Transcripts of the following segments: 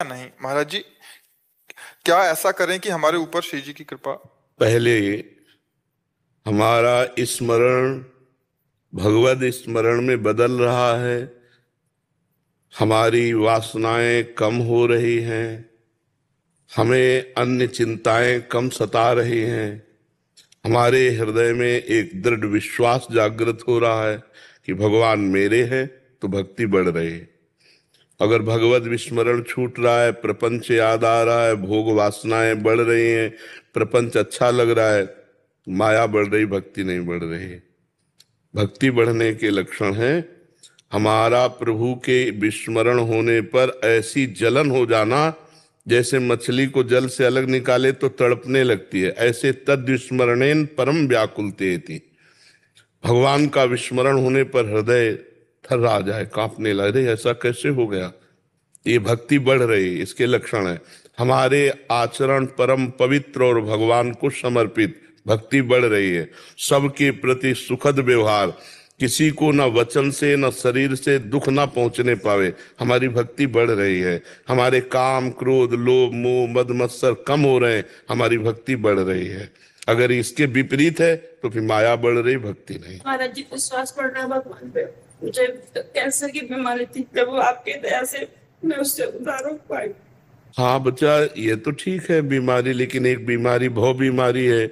नहीं महाराज जी? क्या ऐसा करें कि हमारे ऊपर श्री जी की कृपा? पहले हमारा स्मरण भगवद स्मरण में बदल रहा है, हमारी वासनाएं कम हो रही हैं, हमें अन्य चिंताएं कम सता रही हैं, हमारे हृदय में एक दृढ़ विश्वास जागृत हो रहा है कि भगवान मेरे हैं, तो भक्ति बढ़ रही है। अगर भगवत विस्मरण छूट रहा है, प्रपंच याद आ रहा है, भोग वासनाएं बढ़ रही हैं, प्रपंच अच्छा लग रहा है, माया बढ़ रही, भक्ति नहीं बढ़ रही है। भक्ति बढ़ने के लक्षण हैं हमारा प्रभु के विस्मरण होने पर ऐसी जलन हो जाना, जैसे मछली को जल से अलग निकाले तो तड़पने लगती है, ऐसे तद विस्मरणेन परम व्याकुलते थी। भगवान का विस्मरण होने पर हृदय थर्रा जाए, कांपने लगे, ऐसा कैसे हो गया? ये भक्ति बढ़ रही, इसके लक्षण है। हमारे आचरण परम पवित्र और भगवान को समर्पित, भक्ति बढ़ रही है। सबके प्रति सुखद व्यवहार, किसी को ना वचन से ना शरीर से दुख ना पहुंचने पावे, हमारी भक्ति बढ़ रही है। हमारे काम क्रोध लोभ मोह मद मत्सर कम हो रहे हैं, हमारी भक्ति बढ़ रही है। अगर इसके विपरीत है तो फिर माया बढ़ रही, भक्ति नहीं। महाराज जी, विश्वास पड़ रहा है भगवान पे। मुझे कैंसर की बीमारी थी, प्रभु आपके दया से मैं उससे उद्धार हो पाई। हाँ बच्चा, ये तो ठीक है बीमारी, लेकिन एक बीमारी भव बीमारी है,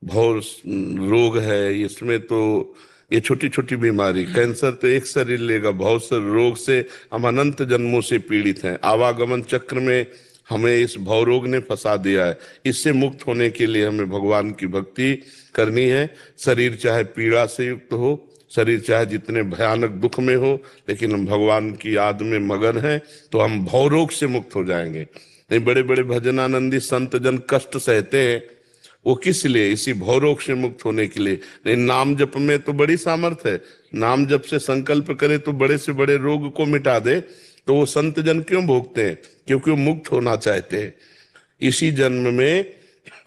भव रोग है। इसमें तो ये छोटी छोटी बीमारी, कैंसर तो एक शरीर लेगा, बहुत से रोग से हम अनंत जन्मों से पीड़ित हैं। आवागमन चक्र में हमें इस भव रोग ने फंसा दिया है। इससे मुक्त होने के लिए हमें भगवान की भक्ति करनी है। शरीर चाहे पीड़ा से युक्त हो, शरीर चाहे जितने भयानक दुख में हो, लेकिन हम भगवान की याद में मगन हैं तो हम भव रोग से मुक्त हो जाएंगे। नहीं, बड़े बड़े भजनानंदी संत जन कष्ट सहते हैं, वो किस लिए? इसी भव रोग से मुक्त होने के लिए। नहीं, नाम जप में तो बड़ी सामर्थ्य है, नाम जप से संकल्प करे तो बड़े से बड़े रोग को मिटा दे। तो वो संत जन क्यों भोगते हैं? क्योंकि वो मुक्त होना चाहते हैं, इसी जन्म में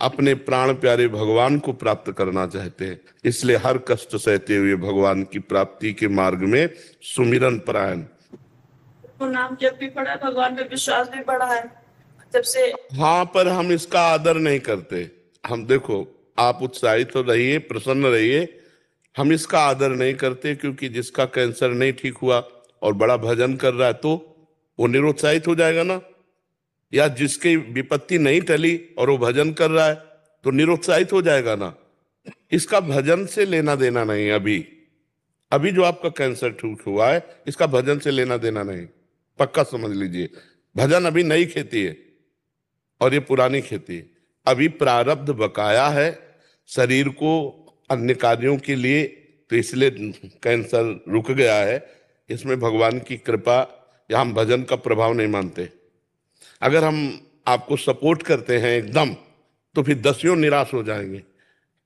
अपने प्राण प्यारे भगवान को प्राप्त करना चाहते हैं। इसलिए हर कष्ट सहते हुए भगवान की प्राप्ति के मार्ग में सुमिरन परायण। वो नाम जब भी पढ़ा, भगवान पे विश्वास भी बढ़ा है जब से। हाँ, पर हम इसका आदर नहीं करते। हम देखो, आप उत्साहित हो रहिए, प्रसन्न रहिए, हम इसका आदर नहीं करते, क्योंकि जिसका कैंसर नहीं ठीक हुआ और बड़ा भजन कर रहा है तो वो निरुत्साहित हो जाएगा ना। या जिसकी विपत्ति नहीं टली और वो भजन कर रहा है तो निरुत्साहित हो जाएगा ना। इसका भजन से लेना देना नहीं। अभी अभी जो आपका कैंसर ठीक हुआ है, इसका भजन से लेना देना नहीं, पक्का समझ लीजिए। भजन अभी नई खेती है और ये पुरानी खेती है। अभी प्रारब्ध बकाया है शरीर को अन्य कार्यों के लिए, तो इसलिए कैंसर रुक गया है। इसमें भगवान की कृपा, या हम भजन का प्रभाव नहीं मानते। अगर हम आपको सपोर्ट करते हैं एकदम, तो फिर दसियों निराश हो जाएंगे।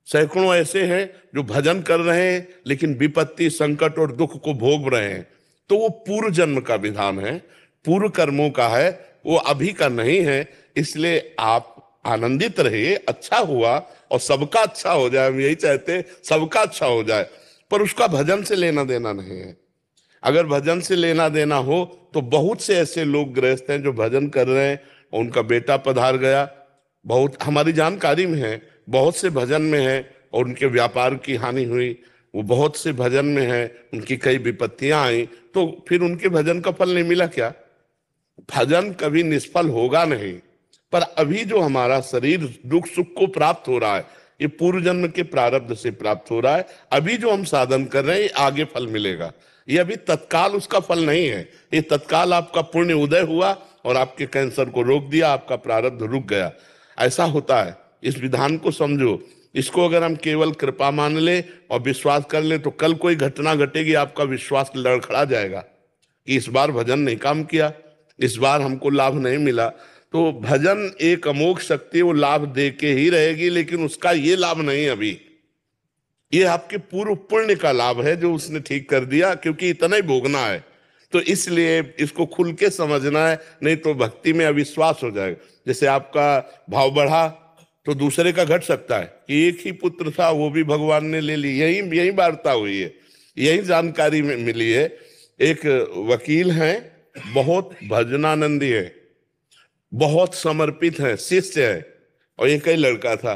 सैकड़ों ऐसे हैं जो भजन कर रहे हैं लेकिन विपत्ति संकट और दुख को भोग रहे हैं। तो वो पूर्व जन्म का विधान है, पूर्व कर्मों का है, वो अभी का नहीं है। इसलिए आप आनंदित रहिए, अच्छा हुआ और सबका अच्छा हो जाए, हम यही चाहते हैं सबका अच्छा हो जाए, पर उसका भजन से लेना देना नहीं है। अगर भजन से लेना देना हो तो बहुत से ऐसे लोग गृहस्थ हैं जो भजन कर रहे हैं, उनका बेटा पधार गया, बहुत हमारी जानकारी में है, बहुत से भजन में है और उनके व्यापार की हानि हुई, वो बहुत से भजन में है, उनकी कई विपत्तियां आई, तो फिर उनके भजन का फल नहीं मिला क्या? भजन कभी निष्फल होगा नहीं। पर अभी जो हमारा शरीर दुख सुख को प्राप्त हो रहा है, ये पूर्व जन्म के प्रारब्ध से प्राप्त हो रहा है। अभी जो हम साधन कर रहे हैं, आगे फल मिलेगा। ये अभी तत्काल उसका फल नहीं है। ये तत्काल आपका पुण्य उदय हुआ और आपके कैंसर को रोक दिया, आपका प्रारब्ध रुक गया, ऐसा होता है। इस विधान को समझो। इसको अगर हम केवल कृपा मान ले और विश्वास कर ले, तो कल कोई घटना घटेगी, आपका विश्वास लड़खड़ा जाएगा कि इस बार भजन नहीं काम किया, इस बार हमको लाभ नहीं मिला। तो भजन एक अमोघ शक्ति, वो लाभ दे के ही रहेगी, लेकिन उसका ये लाभ नहीं। अभी ये आपके पूर्व पुण्य का लाभ है जो उसने ठीक कर दिया, क्योंकि इतना ही भोगना है। तो इसलिए इसको खुल के समझना है, नहीं तो भक्ति में अविश्वास हो जाएगा। जैसे आपका भाव बढ़ा तो दूसरे का घट सकता है कि एक ही पुत्र था, वो भी भगवान ने ले ली। यही वार्ता हुई है, यही जानकारी में मिली है। एक वकील हैं, बहुत भजनानंदी है, बहुत समर्पित हैं, शिष्य हैं, और एक ही लड़का था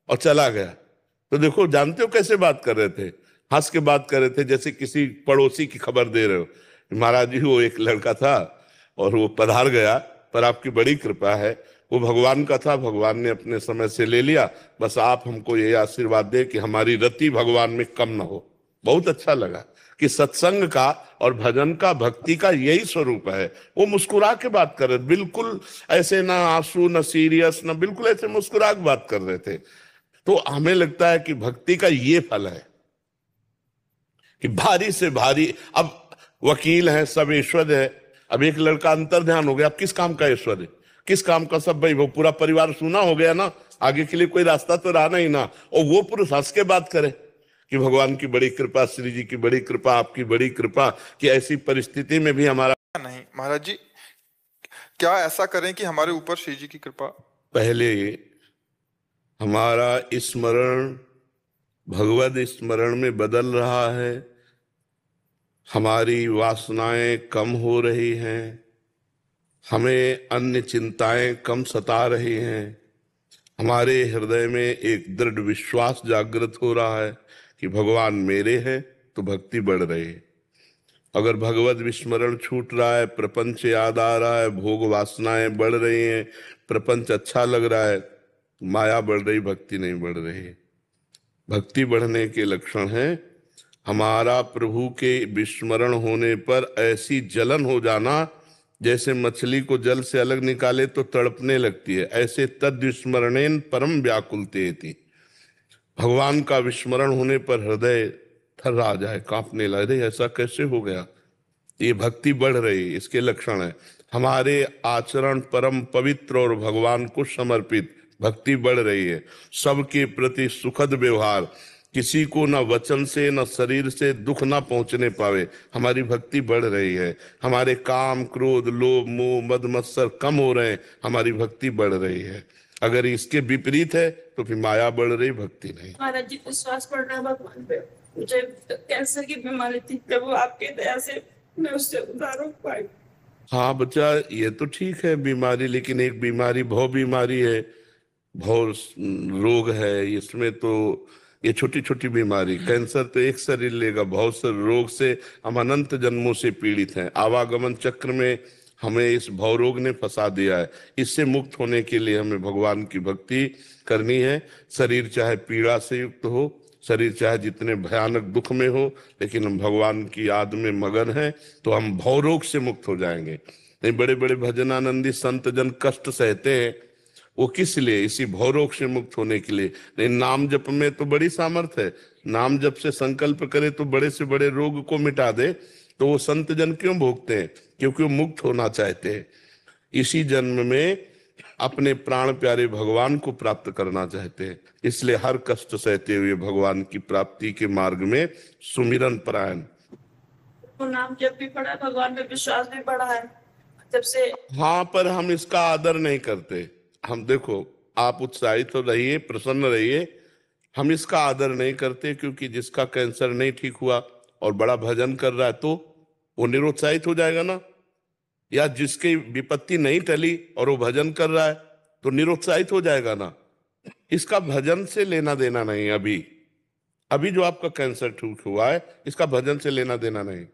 और चला गया। तो देखो, जानते हो कैसे बात कर रहे थे? हंस के बात कर रहे थे, जैसे किसी पड़ोसी की खबर दे रहे हो। महाराज जी, वो एक लड़का था और वो पधार गया, पर आपकी बड़ी कृपा है, वो भगवान का था, भगवान ने अपने समय से ले लिया। बस आप हमको ये आशीर्वाद दे कि हमारी रति भगवान में कम ना हो। बहुत अच्छा लगा कि सत्संग का और भजन का, भक्ति का यही स्वरूप है। वो मुस्कुरा के बात कर रहे थे, बिल्कुल ऐसे ना आंसू ना सीरियस ना, बिल्कुल ऐसे मुस्कुरा के बात कर रहे थे। तो हमें लगता है कि भक्ति का ये फल है कि भारी से भारी, अब वकील है, सब ऐश्वर्य है, अब एक लड़का अंतर ध्यान हो गया, अब किस काम का ऐश्वर्य, किस काम का? सब भाई, वो पूरा परिवार सुना हो गया ना, आगे के लिए कोई रास्ता तो रहा नहीं ना। और वो पुरुष हंस के बात करे कि भगवान की बड़ी कृपा, श्री जी की बड़ी कृपा, आपकी बड़ी कृपा, कि ऐसी परिस्थिति में भी हमारा नहीं महाराज जी, क्या ऐसा करें कि हमारे ऊपर श्री जी की कृपा। पहले हमारा स्मरण भगवद स्मरण में बदल रहा है, हमारी वासनाएं कम हो रही हैं, हमें अन्य चिंताएं कम सता रही हैं, हमारे हृदय में एक दृढ़ विश्वास जागृत हो रहा है कि भगवान मेरे हैं, तो भक्ति बढ़ रही है। अगर भगवत विस्मरण छूट रहा है, प्रपंच याद आ रहा है, भोग वासनाएं बढ़ रही हैं, प्रपंच अच्छा लग रहा है, माया बढ़ रही, भक्ति नहीं बढ़ रही। भक्ति बढ़ने के लक्षण हैं हमारा प्रभु के विस्मरण होने पर ऐसी जलन हो जाना, जैसे मछली को जल से अलग निकाले तो तड़पने लगती है, ऐसे तद विस्मरणेन परम व्याकुलते थी। भगवान का विस्मरण होने पर हृदय थर्रा जाए, कांपने लगे, ऐसा कैसे हो गया? ये भक्ति बढ़ रही, इसके लक्षण है। हमारे आचरण परम पवित्र और भगवान को समर्पित, भक्ति बढ़ रही है। सबके प्रति सुखद व्यवहार, किसी को न वचन से न शरीर से दुख ना पहुंचने पावे, हमारी भक्ति बढ़ रही है। हमारे काम क्रोध लोभ मोह मद मत्सर कम हो रहे हैं, हमारी भक्ति बढ़ रही है। अगर इसके विपरीत है तो फिर माया बढ़ रही, भक्ति नहीं। महाराज जी, विश्वास पड़ना भगवान पे। मुझे कैंसर की बीमारी थी, प्रभु आपके दया से मैं उससे उद्धार हो पाई। हाँ बच्चा, ये तो ठीक है बीमारी, लेकिन एक बीमारी भव बीमारी है, भव रोग है। इसमें तो ये छोटी छोटी बीमारी, कैंसर तो एक शरीर लेगा, बहुत से रोग से हम अनंत जन्मों से पीड़ित हैं। आवागमन चक्र में हमें इस भव रोग ने फंसा दिया है। इससे मुक्त होने के लिए हमें भगवान की भक्ति करनी है। शरीर चाहे पीड़ा से युक्त हो, शरीर चाहे जितने भयानक दुख में हो, लेकिन हम भगवान की याद में मगन हैं तो हम भव रोग से मुक्त हो जाएंगे। नहीं, बड़े बड़े भजनानंदी संत जन कष्ट सहते हैं, वो किस लिए? इसी भव रोग से मुक्त होने के लिए। नहीं, नाम जप में तो बड़ी सामर्थ है, नाम जप से संकल्प करे तो बड़े से बड़े रोग को मिटा दे। तो वो संत जन क्यों भोगते हैं? क्योंकि वो मुक्त होना चाहते हैं, इसी जन्म में अपने प्राण प्यारे भगवान को प्राप्त करना चाहते हैं, इसलिए हर कष्ट सहते हुए भगवान की प्राप्ति के मार्ग में सुमिरन परायण। तो नाम जब भी पढ़ा, भगवान पे विश्वास भी बढ़ा है जब से। हाँ, पर हम इसका आदर नहीं करते। हम देखो, आप उत्साहित तो रहिए, प्रसन्न रहिए, हम इसका आदर नहीं करते, क्योंकि जिसका कैंसर नहीं ठीक हुआ और बड़ा भजन कर रहा है तो वो निरुत्साहित हो जाएगा ना, या जिसकी विपत्ति नहीं टली और वो भजन कर रहा है तो निरुत्साहित हो जाएगा ना। इसका भजन से लेना देना नहीं। अभी जो आपका कैंसर ठीक हुआ है, इसका भजन से लेना देना नहीं,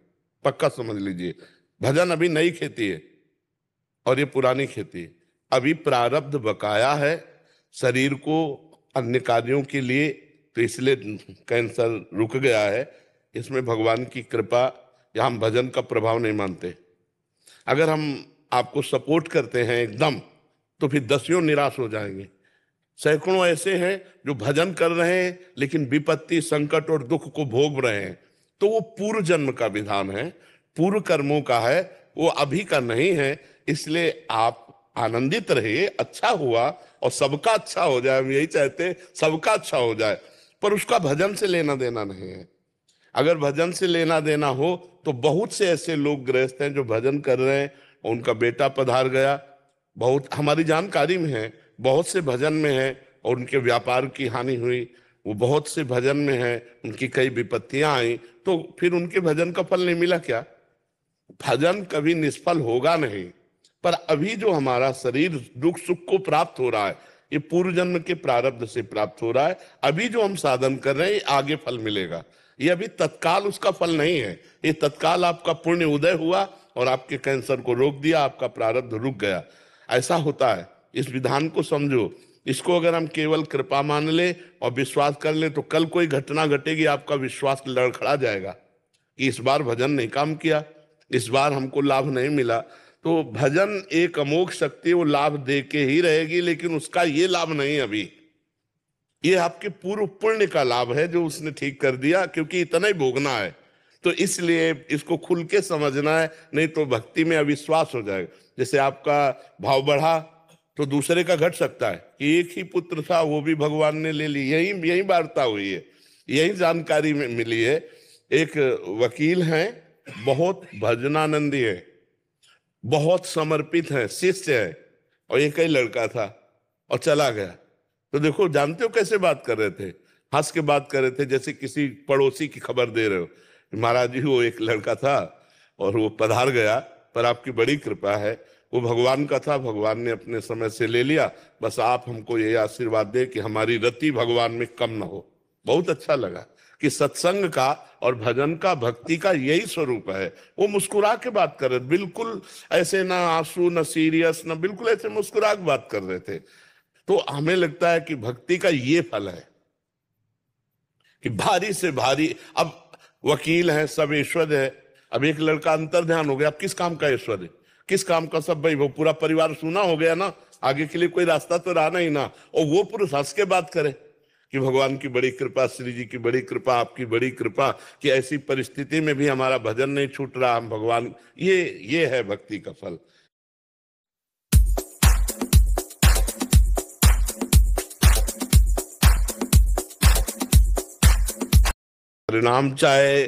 पक्का समझ लीजिए। भजन अभी नई खेती है और ये पुरानी खेती है। अभी प्रारब्ध बकाया है शरीर को अन्य कार्यों के लिए, तो इसलिए कैंसर रुक गया है। इसमें भगवान की कृपा, या हम भजन का प्रभाव नहीं मानते। अगर हम आपको सपोर्ट करते हैं एकदम, तो फिर दसियों निराश हो जाएंगे। सैकड़ों ऐसे हैं जो भजन कर रहे हैं लेकिन विपत्ति संकट और दुख को भोग रहे हैं, तो वो पूर्व जन्म का विधान है, पूर्व कर्मों का है, वो अभी का नहीं है। इसलिए आप आनंदित रहिए, अच्छा हुआ और सबका अच्छा हो जाए, हम यही चाहते हैं सबका अच्छा हो जाए, पर उसका भजन से लेना देना नहीं है। अगर भजन से लेना देना हो तो बहुत से ऐसे लोग गृहस्थ हैं जो भजन कर रहे हैं, उनका बेटा पधार गया, बहुत हमारी जानकारी में है, बहुत से भजन में है और उनके व्यापार की हानि हुई, वो बहुत से भजन में है, उनकी कई विपत्तियां आई, तो फिर उनके भजन का फल नहीं मिला क्या? भजन कभी निष्फल होगा नहीं। पर अभी जो हमारा शरीर दुख सुख को प्राप्त हो रहा है, ये पूर्व जन्म के प्रारब्ध से प्राप्त हो रहा है। अभी जो हम साधन कर रहे हैं ये आगे फल मिलेगा, ये अभी तत्काल उसका फल नहीं है। ये तत्काल आपका पुण्य उदय हुआ और आपके कैंसर को रोक दिया, आपका प्रारब्ध रुक गया, ऐसा होता है। इस विधान को समझो। इसको अगर हम केवल कृपा मान ले और विश्वास कर ले तो कल कोई घटना घटेगी, आपका विश्वास लड़खड़ा जाएगा कि इस बार भजन नहीं काम किया, इस बार हमको लाभ नहीं मिला। तो भजन एक अमोघ शक्ति, वो लाभ दे के ही रहेगी, लेकिन उसका ये लाभ नहीं अभी, ये आपके पूर्व पुण्य का लाभ है जो उसने ठीक कर दिया, क्योंकि इतना ही भोगना है। तो इसलिए इसको खुल के समझना है, नहीं तो भक्ति में अविश्वास हो जाएगा। जैसे आपका भाव बढ़ा तो दूसरे का घट सकता है कि एक ही पुत्र था वो भी भगवान ने ले ली। यही वार्ता हुई है, यही जानकारी में मिली है। एक वकील हैं, बहुत भजनानंदी है, बहुत समर्पित है, शिष्य है, और एक ही लड़का था और चला गया। तो देखो, जानते हो कैसे बात कर रहे थे? हंस के बात कर रहे थे, जैसे किसी पड़ोसी की खबर दे रहे हो। महाराज जी, वो एक लड़का था और वो पधार गया, पर आपकी बड़ी कृपा है, वो भगवान का था, भगवान ने अपने समय से ले लिया। बस आप हमको ये आशीर्वाद दे कि हमारी रति भगवान में कम ना हो। बहुत अच्छा लगा कि सत्संग का और भजन का, भक्ति का यही स्वरूप है। वो मुस्कुरा के बात कर रहे, बिल्कुल ऐसे ना आंसू ना सीरियस ना, बिल्कुल ऐसे मुस्कुरा के बात कर रहे थे। तो हमें लगता है कि भक्ति का ये फल है कि भारी से भारी, अब वकील है, सब ऐश्वर्य है। अब एक लड़का अंतर ध्यान हो गया, अब किस काम का ऐश्वर्य, किस काम का सब भाई, वो पूरा परिवार सुना हो गया ना, आगे के लिए कोई रास्ता तो रहा नहीं ना। और वो पुरुष हंस के बात करे कि भगवान की बड़ी कृपा, श्री जी की बड़ी कृपा, आपकी बड़ी कृपा कि ऐसी परिस्थिति में भी हमारा भजन नहीं छूट रहा, हम भगवान, ये है भक्ति का फल। परिणाम चाहे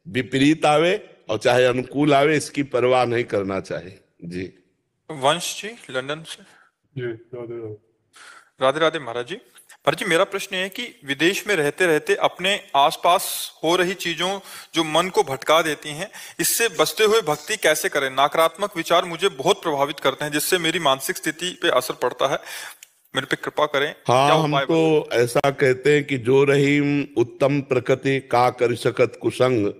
विपरीत आवे और चाहे अनुकूल आवे, इसकी परवाह नहीं करना चाहिए। जी वंश जी लंदन से। जी राधे राधे। राधे राधे महाराज जी। महाराज जी, मेरा प्रश्न है कि विदेश में रहते रहते अपने आसपास हो रही चीजों जो मन को भटका देती हैं, इससे बचते हुए भक्ति कैसे करें? नकारात्मक विचार मुझे बहुत प्रभावित करते हैं, जिससे मेरी मानसिक स्थिति पे असर पड़ता है, मेरे पे कृपा करें। हाँ, हम तो ऐसा कहते हैं कि जो रहीम उत्तम प्रकृति का कर सकत कुसंग,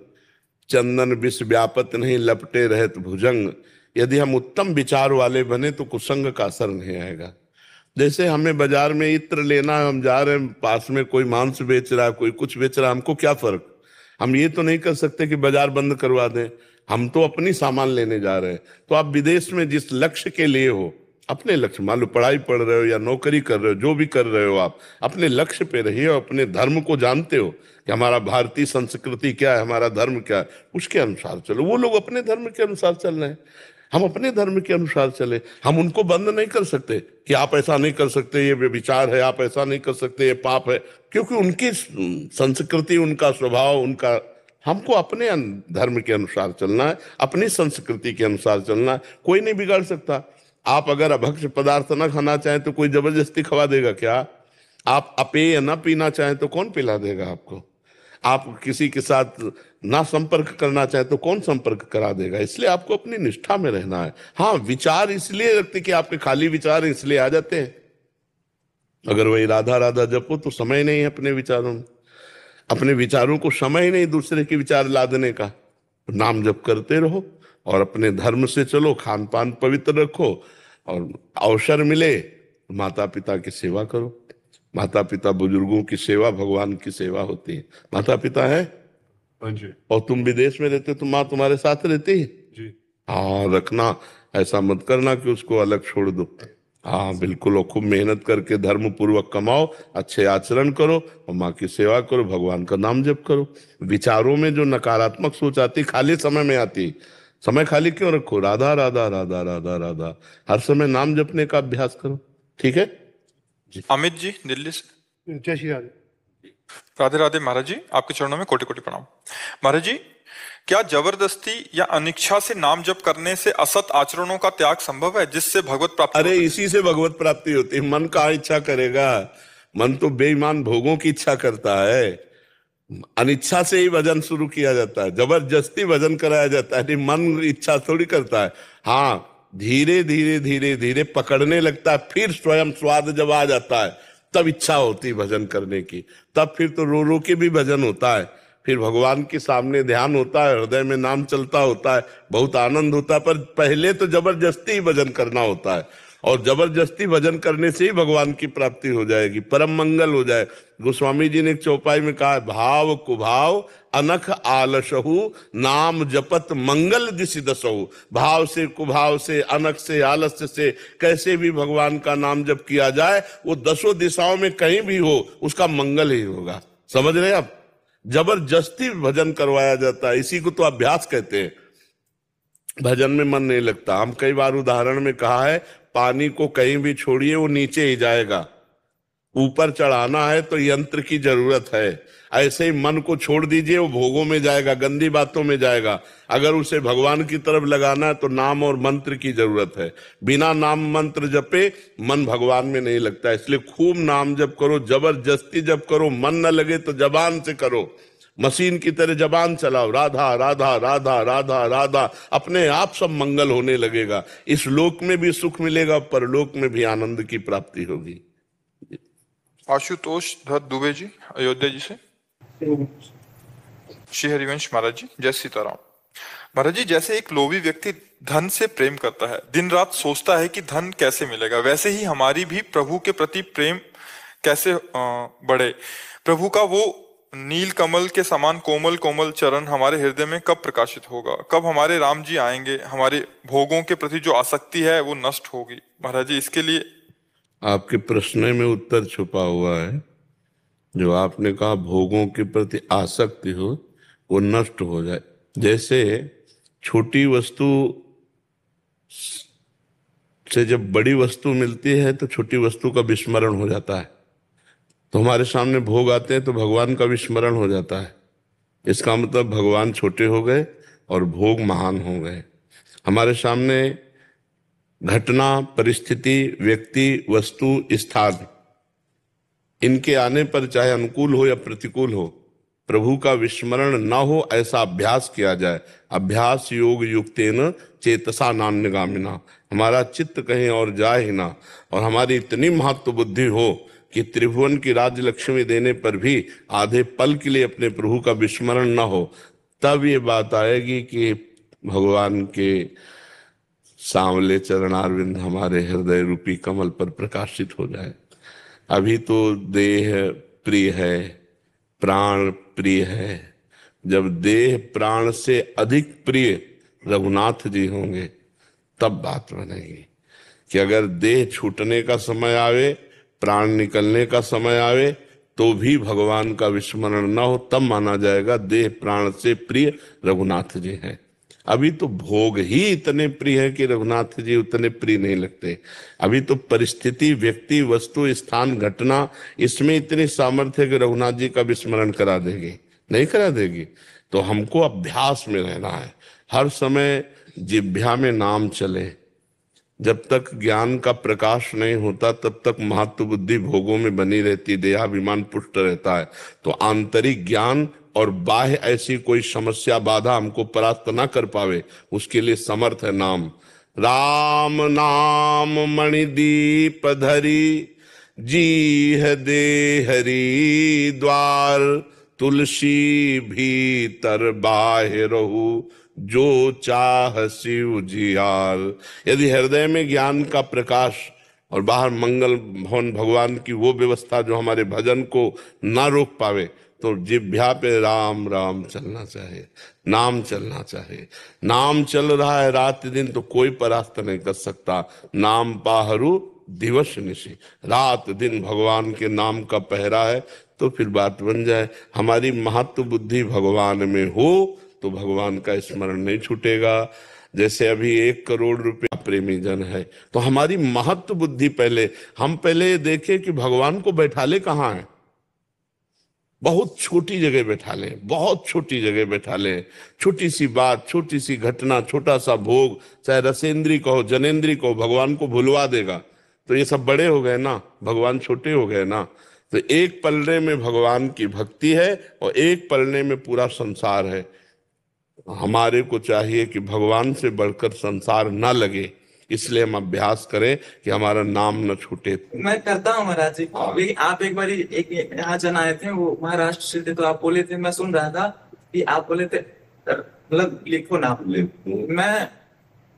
चंदन विष व्यापत नहीं लपटे रहत भुजंग। यदि हम उत्तम विचार वाले बने तो कुसंग का असर नहीं आएगा। जैसे हमें बाजार में इत्र लेना है, हम जा रहे हैं, पास में कोई मांस बेच रहा है, कोई कुछ बेच रहा है, हमको क्या फर्क? हम ये तो नहीं कर सकते कि बाजार बंद करवा दें, हम तो अपनी सामान लेने जा रहे हैं। तो आप विदेश में जिस लक्ष्य के लिए हो, अपने लक्ष्य, मान लो पढ़ाई पढ़ रहे हो या नौकरी कर रहे हो, जो भी कर रहे हो, आप अपने लक्ष्य पे रहिए, अपने धर्म को जानते हो कि हमारा भारतीय संस्कृति क्या है, हमारा धर्म क्या है, उसके अनुसार चलो। वो लोग अपने धर्म के अनुसार चल रहे हैं, हम अपने धर्म के अनुसार चले। हम उनको बंद नहीं कर सकते कि आप ऐसा नहीं कर सकते, ये विचार है, आप ऐसा नहीं कर सकते, ये पाप है, क्योंकि उनकी संस्कृति, उनका स्वभाव, उनका, हमको अपने धर्म के अनुसार चलना है, अपनी संस्कृति के अनुसार चलना है। कोई नहीं बिगाड़ सकता। आप अगर अभक्ष्य पदार्थ ना खाना चाहें तो कोई जबरदस्ती खवा देगा क्या? आप अपेय ना पीना चाहें तो कौन पिला देगा आपको? आप किसी के साथ ना संपर्क करना चाहें तो कौन संपर्क करा देगा? इसलिए आपको अपनी निष्ठा में रहना है। हाँ, विचार इसलिए रखते कि आपके खाली विचार इसलिए आ जाते हैं। अगर वही राधा राधा जपो तो समय नहीं है अपने विचारों में, अपने विचारों को समय ही नहीं दूसरे के विचार लादने का। नाम जप करते रहो और अपने धर्म से चलो, खान पान पवित्र रखो, और अवसर मिले माता पिता की सेवा करो। माता पिता बुजुर्गों की सेवा भगवान की सेवा होती है। माता पिता है, हाँ जी और तुम विदेश में रहते तो माँ तुम्हारे साथ रहती है। जी। हाँ, रखना, ऐसा मत करना कि उसको अलग छोड़ दो। हाँ बिल्कुल, और खूब मेहनत करके धर्म पूर्वक कमाओ, अच्छे आचरण करो और माँ की सेवा करो, भगवान का नाम जप करो। विचारों में जो नकारात्मक सोच आती, खाली समय में आती, समय खाली क्यों रखो? राधा राधा राधा राधा राधा, हर समय नाम जपने का अभ्यास करो। ठीक है। अमित जी दिल्ली से। जय श्री राधे। राधे राधे महाराज जी, आपके चरणों में कोटि कोटि प्रणाम। महाराज जी, क्या जबरदस्ती या अनिच्छा से नाम जप करने से असत आचरणों का त्याग संभव है, जिससे भगवत प्राप्ति? अरे इसी से भगवत प्राप्ति होती है। मन कहाँ इच्छा करेगा? मन तो बेईमान भोगों की इच्छा करता है। अनिच्छा से ही भजन शुरू किया जाता है, जबरदस्ती भजन कराया जाता है, नहीं, मन इच्छा थोड़ी करता है। हाँ, धीरे धीरे धीरे धीरे पकड़ने लगता है, फिर स्वयं स्वाद जब आ जाता है तब इच्छा होती है भजन करने की, तब फिर तो रो रो के भी भजन होता है, फिर भगवान के सामने ध्यान होता है, हृदय में नाम चलता होता है, बहुत आनंद होता है। पर पहले तो जबरदस्ती ही भजन करना होता है, और जबरदस्ती भजन करने से ही भगवान की प्राप्ति हो जाएगी, परम मंगल हो जाए। गोस्वामी जी ने एक चौपाई में कहा है, भाव कुभाव अनख आलसहु नाम जपत मंगल दिशि दसहु। भाव से, कुभाव से, अनख से, आलस्य से कैसे भी भगवान का नाम जप किया जाए, वो दसों दिशाओं में कहीं भी हो उसका मंगल ही होगा। समझ रहे आप? जबरदस्ती भजन करवाया जाता है, इसी को तो अभ्यास कहते हैं। भजन में मन नहीं लगता। हम कई बार उदाहरण में कहा है, पानी को कहीं भी छोड़िए वो नीचे ही जाएगा, ऊपर चढ़ाना है तो यंत्र की जरूरत है। ऐसे ही मन को छोड़ दीजिए, वो भोगों में जाएगा, गंदी बातों में जाएगा। अगर उसे भगवान की तरफ लगाना है तो नाम और मंत्र की जरूरत है। बिना नाम मंत्र जपे मन भगवान में नहीं लगता। इसलिए खूब नाम जप करो, जबरदस्ती जप करो, मन न लगे तो जबान से करो, मशीन की तरह जबान चलाओ, राधा राधा राधा राधा राधा, अपने आप सब मंगल होने लगेगा। इस लोक में भी सुख मिलेगा, परलोक में भी आनंद की प्राप्ति होगी। आशुतोष दत्त दुबे जी अयोध्या जी से। श्री हरिवंश महाराज जी, जय सीताराम। महाराज जी, जैसे एक लोभी व्यक्ति धन से प्रेम करता है, दिन रात सोचता है कि धन कैसे मिलेगा, वैसे ही हमारी भी प्रभु के प्रति प्रेम कैसे बढ़े। प्रभु का वो नील कमल के समान कोमल कोमल चरण हमारे हृदय में कब प्रकाशित होगा, कब हमारे राम जी आएंगे, हमारे भोगों के प्रति जो आसक्ति है वो नष्ट होगी। महाराज जी, इसके लिए आपके प्रश्न में उत्तर छुपा हुआ है। जो आपने कहा भोगों के प्रति आसक्ति हो वो नष्ट हो जाए। जैसे छोटी वस्तु से जब बड़ी वस्तु मिलती है तो छोटी वस्तु का विस्मरण हो जाता है। तो हमारे सामने भोग आते हैं तो भगवान का विस्मरण हो जाता है। इसका मतलब भगवान छोटे हो गए और भोग महान हो गए। हमारे सामने घटना, परिस्थिति, व्यक्ति, वस्तु, स्थान, इनके आने पर चाहे अनुकूल हो या प्रतिकूल हो, प्रभु का विस्मरण न हो ऐसा अभ्यास किया जाए। अभ्यास योग युक्तेन चेतसा नान्यगामिना, हमारा चित्त कहीं और जाए ही ना, और हमारी इतनी महत्व बुद्धि हो कि त्रिभुवन की राज्य लक्ष्मी देने पर भी आधे पल के लिए अपने प्रभु का विस्मरण न हो, तब ये बात आएगी कि भगवान के सांवले चरणारविंद हमारे हृदय रूपी कमल पर प्रकाशित हो जाए। अभी तो देह प्रिय है, प्राण प्रिय है। जब देह प्राण से अधिक प्रिय रघुनाथ जी होंगे तब बात बनेगी कि अगर देह छूटने का समय आवे, प्राण निकलने का समय आवे, तो भी भगवान का विस्मरण न हो, तब माना जाएगा देह प्राण से प्रिय रघुनाथ जी हैं। अभी तो भोग ही इतने प्रिय है कि रघुनाथ जी उतने प्रिय नहीं लगते। अभी तो परिस्थिति, व्यक्ति, वस्तु, स्थान, घटना, इसमें इतनी सामर्थ्य है कि रघुनाथ जी का विस्मरण करा देगी, नहीं करा देगी। तो हमको अभ्यास में रहना है, हर समय जिह्वा में नाम चले। जब तक ज्ञान का प्रकाश नहीं होता तब तक महत्व बुद्धि भोगों में बनी रहती, देहाभिमान पुष्ट रहता है। तो आंतरिक ज्ञान और बाह्य ऐसी कोई समस्या बाधा हमको परास्त ना कर पावे, उसके लिए समर्थ है नाम। राम नाम मणिदीप धरी, जी है दे हरि द्वार, तुलसी भीतर बाह्य रहू, जो चाह शिव जियार। यदि हृदय में ज्ञान का प्रकाश और बाहर मंगल भवन भगवान की वो व्यवस्था जो हमारे भजन को ना रोक पावे, तो जिह्वा पे राम राम चलना चाहिए, नाम चलना चाहिए। नाम चल रहा है रात दिन तो कोई परास्त नहीं कर सकता। नाम पाहरू दिवस निशि, रात दिन भगवान के नाम का पहरा है, तो फिर बात बन जाए। हमारी महत्व बुद्धि भगवान में हो तो भगवान का स्मरण नहीं छूटेगा। जैसे अभी 1 करोड़ रुपया प्रेमी जन है, तो हमारी महत्व बुद्धि हम पहले देखें कि भगवान को बैठाले कहाँ है। बहुत छोटी जगह बैठा ले, बहुत छोटी जगह बैठा ले। छोटी सी बात, छोटी सी घटना, छोटा सा भोग, चाहे रसेंद्री कहो, जनेंद्री कहो, भगवान को भुलवा देगा। तो ये सब बड़े हो गए ना, भगवान छोटे हो गए ना। तो एक पलड़े में भगवान की भक्ति है और एक पलड़े में पूरा संसार है। हमारे को चाहिए कि भगवान से बढ़कर संसार ना लगे, इसलिए हम अभ्यास करें कि हमारा नाम न छूटे। मैं करता हूँ महाराज जी, लेकिन आप एक बार एक यहाँ जन आए थे, वो महाराष्ट्र से थे, तो आप बोले थे, मैं सुन रहा था कि आप बोले थे मतलब लिखो ना। मैं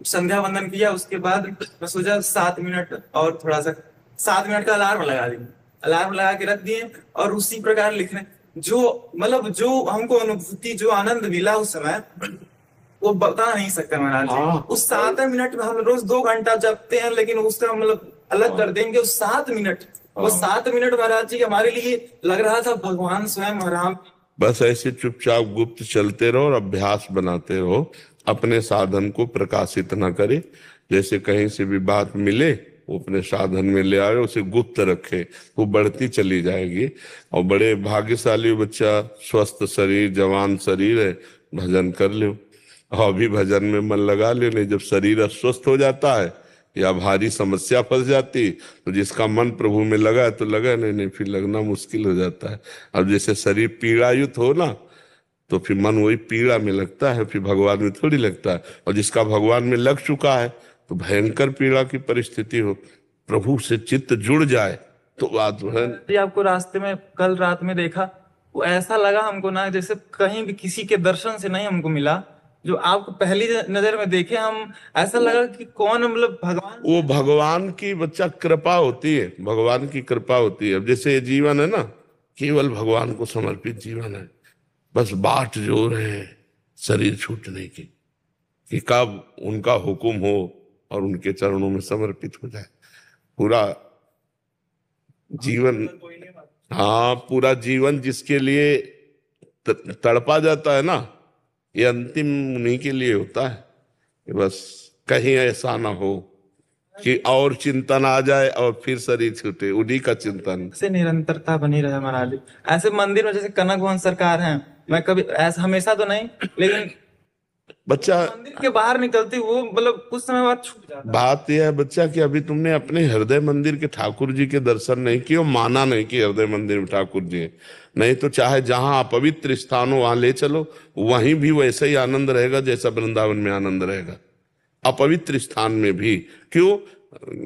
संध्या वंदन किया, उसके बाद मैं सोचा 7 मिनट और थोड़ा सा, 7 मिनट का अलार्म लगा दिया, अलार्म लगा के रख दिए और उसी प्रकार लिखने, जो मतलब जो हमको अनुभूति, जो आनंद मिला उस समय, वो बता नहीं सकता महाराज जी। उस 7 मिनट में हम रोज 2 घंटा जपते हैं, लेकिन उसका मतलब अलग कर देंगे उस 7 मिनट, वो 7 मिनट महाराज जी हमारे लिए लग रहा था भगवान स्वयं राम। बस ऐसे चुपचाप गुप्त चलते रहो और अभ्यास बनाते रहो, अपने साधन को प्रकाशित ना करे। जैसे कहीं से भी बात मिले वो अपने साधन में ले आए, उसे गुप्त रखे, वो बढ़ती चली जाएगी। और बड़े भाग्यशाली बच्चा, स्वस्थ शरीर, जवान शरीर है, भजन कर लो और अभी भजन में मन लगा लो। नहीं, जब शरीर अस्वस्थ हो जाता है या भारी समस्या फंस जाती, तो जिसका मन प्रभु में लगा है तो लगा, नहीं फिर लगना मुश्किल हो जाता है। अब जैसे शरीर पीड़ायुत हो ना, तो फिर मन वही पीड़ा में लगता है, फिर भगवान में थोड़ी लगता है। और जिसका भगवान में लग चुका है तो भयंकर पीड़ा की परिस्थिति हो, प्रभु से चित्त जुड़ जाए तो बात है। जी आपको रास्ते में कल रात में देखा, वो ऐसा लगा हमको ना जैसे कहीं भी किसी के दर्शन से नहीं हमको मिला, जो आपको पहली नजर में देखे हम, ऐसा लगा कि कौन मतलब भगवान। वो भगवान की बच्चा कृपा होती है, भगवान की कृपा होती है। अब जैसे ये जीवन है ना, केवल भगवान को समर्पित जीवन है, बस बाट जोर है शरीर छूटने की, कि कब उनका हुक्म हो और उनके चरणों में समर्पित हो जाए। पूरा जीवन, हाँ पूरा जीवन जिसके लिए तड़पा जाता है ना, ये अंतिम उन्हीं के लिए होता है कि बस कहीं ऐसा ना हो कि और चिंतन आ जाए और फिर शरीर छूटे, उन्हीं का चिंतन से निरंतरता बनी रहे महाराज जी। ऐसे मंदिर में जैसे कनक भवन सरकार है, मैं कभी ऐसा हमेशा तो नहीं, लेकिन बच्चा मंदिर के बाहर निकलती वो मतलब कुछ समय बाद छूट जाता। बात यह है बच्चा कि अभी तुमने अपने हृदय मंदिर के ठाकुर जी के दर्शन नहीं किए और माना नहीं कि हृदय मंदिर में ठाकुर जी है। नहीं तो चाहे जहां अपवित्र स्थान हो वहां ले चलो, वहीं भी वैसा ही आनंद रहेगा जैसा वृंदावन में आनंद रहेगा, अपवित्र स्थान में भी। क्यों?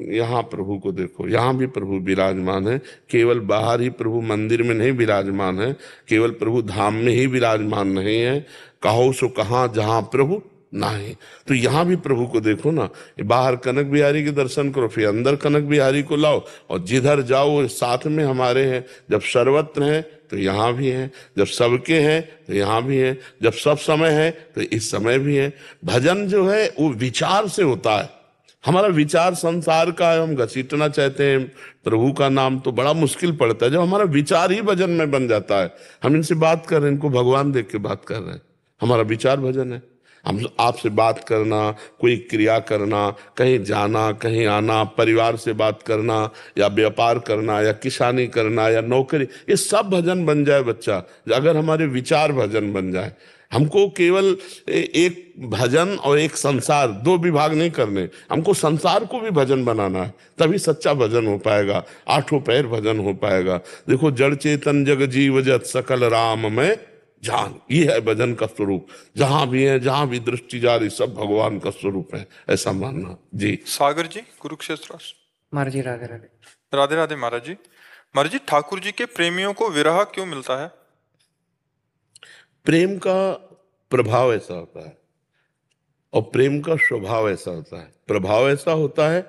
यहाँ प्रभु को देखो, यहाँ भी प्रभु विराजमान है। केवल बाहर ही प्रभु मंदिर में नहीं विराजमान है, केवल प्रभु धाम में ही विराजमान नहीं है। कहो सो कहाँ जहाँ प्रभु नहीं, तो यहाँ भी प्रभु को देखो ना। बाहर कनक बिहारी के दर्शन करो, फिर अंदर कनक बिहारी को लाओ, और जिधर जाओ वो साथ में हमारे हैं। जब सर्वत्र हैं तो यहाँ भी हैं, जब सबके हैं तो यहाँ भी हैं, जब सब समय है तो इस समय भी है। भजन जो है वो विचार से होता है। हमारा विचार संसार का है, हम घसीटना चाहते हैं प्रभु का नाम, तो बड़ा मुश्किल पड़ता है। जब हमारा विचार ही भजन में बन जाता है, हम इनसे बात कर रहे हैं, इनको भगवान देख के बात कर रहे हैं, हमारा विचार भजन है। हम आपसे बात करना, कोई क्रिया करना, कहीं जाना, कहीं आना, परिवार से बात करना, या व्यापार करना, या किसानी करना, या नौकरी, ये सब भजन बन जाए बच्चा, अगर हमारे विचार भजन बन जाए। हमको केवल एक भजन और एक संसार, दो विभाग नहीं करने, हमको संसार को भी भजन बनाना है, तभी सच्चा भजन हो पाएगा, आठों पैर भजन हो पाएगा। देखो, जड़ चेतन जग जीव जत सकल राम में जान, ये है भजन का स्वरूप। जहां भी है, जहां भी दृष्टि जा रही, सब भगवान का स्वरूप है, ऐसा मानना जी। सागर जी, कुरुक्षेत्र। महाराज जी राधे राधे। राधे राधे महाराज जी। महाराज जी, ठाकुर जी के प्रेमियों को विरह क्यों मिलता है? प्रेम का प्रभाव ऐसा होता है और प्रेम का स्वभाव ऐसा होता है। प्रभाव ऐसा होता है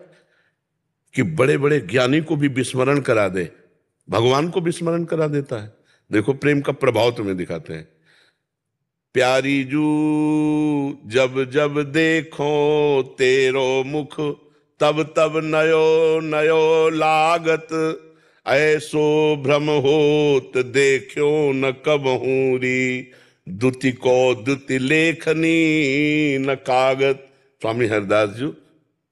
कि बड़े बड़े ज्ञानी को भी विस्मरण करा दे, भगवान को विस्मरण करा देता है। देखो, प्रेम का प्रभाव तुम्हें दिखाते हैं। प्यारी जू जब जब देखो तेरो मुख, तब तब नयो नयो लागत, ऐसो भ्रम होत देखो न कबहू री, दुति को दुति लेखनी न कागत। स्वामी हरदास जी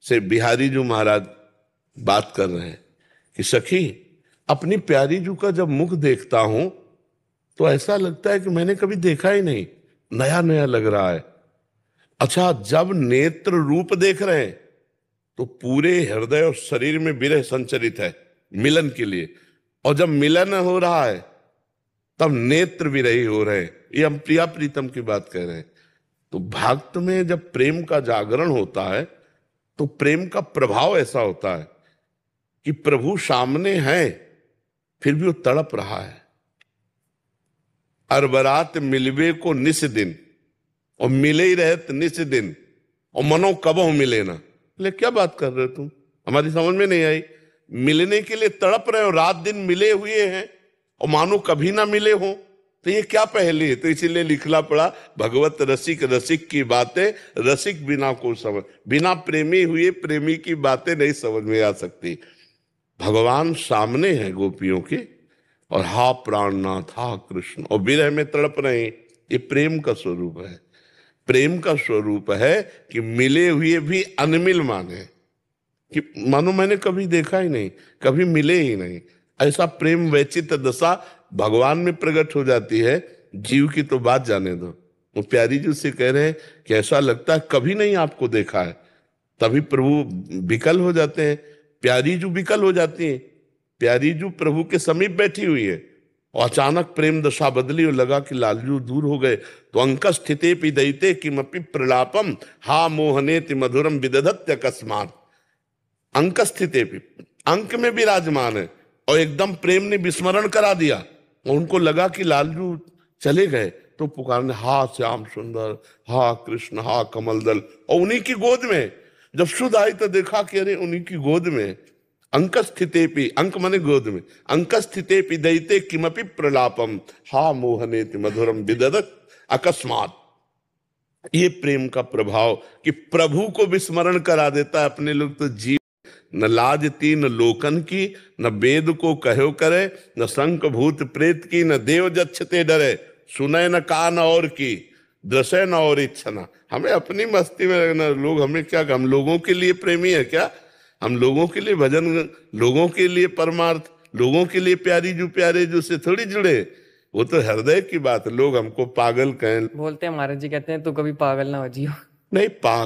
से बिहारी जी महाराज बात कर रहे हैं कि सखी, अपनी प्यारी जू का जब मुख देखता हूं तो ऐसा लगता है कि मैंने कभी देखा ही नहीं, नया नया लग रहा है। अच्छा, जब नेत्र रूप देख रहे हैं तो पूरे हृदय और शरीर में विरह संचरित है मिलन के लिए, और जब मिलन हो रहा है तब नेत्र विरही हो रहे हैं। ये हम प्रिया प्रीतम की बात कह रहे हैं। तो भक्त में जब प्रेम का जागरण होता है तो प्रेम का प्रभाव ऐसा होता है कि प्रभु सामने है, फिर भी वो तड़प रहा है। अरबरात मिलवे को निस दिन, और मिले ही रहत निस दिन, और मनो कबहु मिले ना। ले क्या बात कर रहे हो तुम, हमारी समझ में नहीं आई। मिलने के लिए तड़प रहे हो, रात दिन मिले हुए हैं, और मानो कभी ना मिले हो, तो ये क्या पहली है। तो इसीलिए लिखना पड़ा, भगवत रसिक रसिक की बातें, रसिक बिना को समझ, बिना प्रेमी हुए प्रेमी की बातें नहीं समझ में आ सकती। भगवान सामने हैं गोपियों के, और हा प्राणनाथ हा कृष्ण, और विरह में तड़प रहे हैं। ये प्रेम का स्वरूप है। प्रेम का स्वरूप है कि मिले हुए भी अनमिल माने, कि मानो मैंने कभी देखा ही नहीं, कभी मिले ही नहीं। ऐसा प्रेम वैचित दशा भगवान में प्रकट हो जाती है। जीव की तो बात जाने दो। वो प्यारी जी से कह रहे हैं कि ऐसा लगता है कभी नहीं आपको देखा है। तभी प्रभु विकल हो जाते हैं, प्यारी जू विकल हो जाती है। प्यारी जू प्रभु के समीप बैठी हुई है, और अचानक प्रेम दशा बदली और लगा कि लालजू दूर हो गए। तो अंक स्थिते पिदयते किमपि प्रलापम हा मोहनेति मधुरम विदधत्य अकस्मात्। अंक स्थिते भी, अंक में विराजमान है, और एकदम प्रेम ने विस्मरण करा दिया, और उनको लगा कि लालजू चले गए। तो पुकारने हा श्याम सुंदर, हा कृष्ण, हा कमल दल, और उन्हीं की गोद में जब सुध आई तो देखा कि अरे उन्हीं की गोद में। अंक स्थिते पी, अंक माने गोद में, अंक स्थिते पी दैते किमपि प्रलापम हा मोहनेति मधुरम विदधत अकस्मात्। ये प्रेम का प्रभाव कि प्रभु को विस्मरण करा देता है। अपने लोग तो जीव न लाज तीन लोकन की, न वेद को कहो करे, न शंख भूत प्रेत की, न देव जच्छते डरे, सुने न कान और की, दृश्य न और इच्छना। हमें अपनी मस्ती में रहना। लोग हमें क्या, हम लोगों के लिए प्रेमी है क्या? हम लोगों के लिए भजन, लोगों के लिए परमार्थ, लोगों के लिए प्यारी जो प्यारे जो से थोड़ी जुड़े। वो तो हृदय की बात। लोग हमको पागल कहें, बोलते हैं महाराज जी, कहते हैं तू कभी पागल ना हो जियो। नहीं पागल